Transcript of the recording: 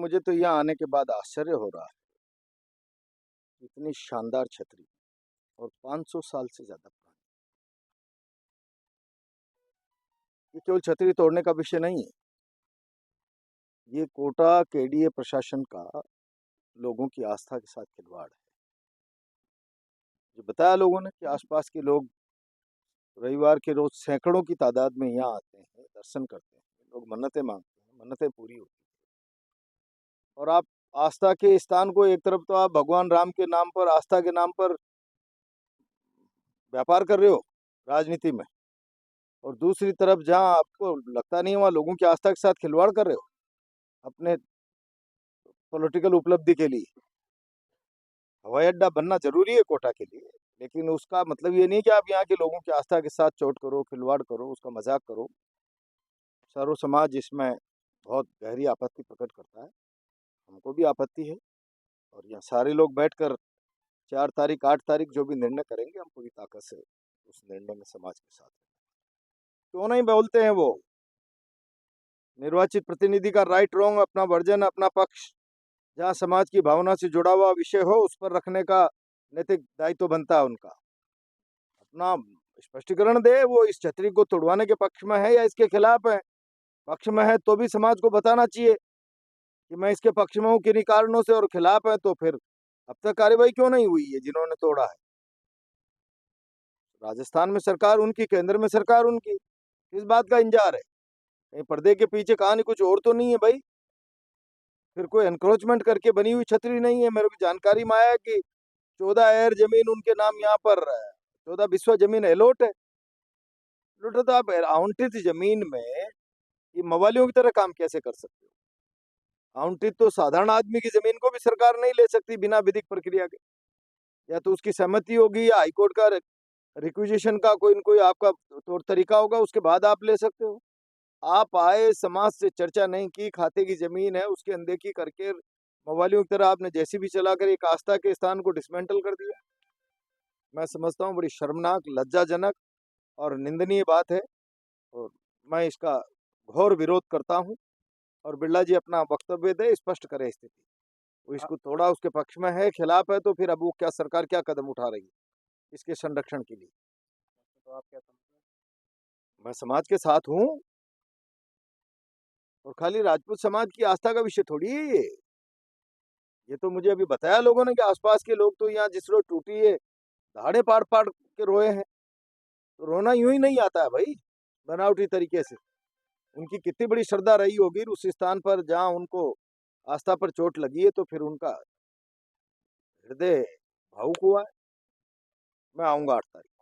मुझे तो यहाँ आने के बाद आश्चर्य हो रहा है। इतनी शानदार छतरी और 500 साल से ज्यादा पुरानी। ये केवल छतरी तोड़ने का विषय नहीं है। ये कोटा केडीए प्रशासन का लोगों की आस्था के साथ खिलवाड़ है। जो बताया लोगों ने कि आसपास के लोग रविवार के रोज सैकड़ों की तादाद में यहाँ आते हैं, दर्शन करते हैं, लोग मन्नतें मांगते हैं, मन्नतें पूरी होती हैं। और आप आस्था के स्थान को एक तरफ तो आप भगवान राम के नाम पर, आस्था के नाम पर व्यापार कर रहे हो राजनीति में, और दूसरी तरफ जहां आपको लगता नहीं वहां लोगों की आस्था के साथ खिलवाड़ कर रहे हो अपने पॉलिटिकल उपलब्धि के लिए। हवाई अड्डा बनना जरूरी है कोटा के लिए, लेकिन उसका मतलब ये नहीं कि आप यहाँ के लोगों की आस्था के साथ चोट करो, खिलवाड़ करो, उसका मजाक करो। सर्व समाज इसमें बहुत गहरी आपत्ति प्रकट करता है, हमको भी आपत्ति है। और यहाँ सारे लोग बैठकर 4 तारीख 8 तारीख जो भी निर्णय करेंगे, हम पूरी ताकत से उस निर्णय में समाज के साथ क्यों नहीं बोलते हैं। वो निर्वाचित प्रतिनिधि का राइट रॉन्ग, अपना वर्जन, अपना पक्ष, जहाँ समाज की भावना से जुड़ा हुआ विषय हो उस पर रखने का नैतिक दायित्व बनता है उनका। अपना स्पष्टीकरण दे, वो इस छतरी को तोड़वाने के पक्ष में है या इसके खिलाफ है। पक्ष में है तो भी समाज को बताना चाहिए कि मैं इसके पक्ष में हूँ किन्हीं कारणों से, और खिलाफ है तो फिर अब तक कार्रवाई क्यों नहीं हुई है जिन्होंने तोड़ा है। राजस्थान में सरकार उनकी, केंद्र में सरकार उनकी, किस बात का इंतजार है। कहीं पर्दे के पीछे कहानी कुछ और तो नहीं है भाई। फिर कोई एनक्रोचमेंट करके बनी हुई छतरी नहीं है। मेरे को जानकारी में आया कि 14 एयर जमीन उनके नाम यहाँ पर, 14 बिस्वा जमीन अलॉट है। अलॉट तो आप आवंटित जमीन में ये मवालियों की तरह काम कैसे कर सकते हो। आवंटित तो साधारण आदमी की जमीन को भी सरकार नहीं ले सकती बिना विधिक प्रक्रिया के। या तो उसकी सहमति होगी या हाईकोर्ट का रिक्विजिशन का कोई न कोई आपका तौर तरीका होगा, उसके बाद आप ले सकते हो। आप आए, समाज से चर्चा नहीं की, खाते की जमीन है उसकी अनदेखी करके मवालियों की तरह आपने जेसीबी चलाकर एक आस्था के स्थान को डिसमेंटल कर दिया। मैं समझता हूँ बड़ी शर्मनाक, लज्जाजनक और निंदनीय बात है, और मैं इसका घोर विरोध करता हूँ। और बिरला जी अपना वक्तव्य दे, स्पष्ट करे स्थिति। वो इसको तोड़ा, उसके पक्ष में है, खिलाफ है, तो फिर अब वो क्या सरकार क्या कदम उठा रही है इसके संरक्षण के लिए। तो आप क्या समझते हैं? मैं समाज के साथ हूँ, और खाली राजपूत समाज की आस्था का विषय थोड़ी है ये। ये तो मुझे अभी बताया लोगों ने कि आसपास के लोग तो यहाँ जिस रोज टूटी है दहाड़े पाड़ पाड़ के रोए हैं। तो रोना यूं ही नहीं आता है भाई, बनावटी तरीके से। उनकी कितनी बड़ी श्रद्धा रही होगी उस स्थान पर जहाँ उनको आस्था पर चोट लगी है, तो फिर उनका हृदय भावुक हुआ है। मैं आऊंगा 8 तारीख।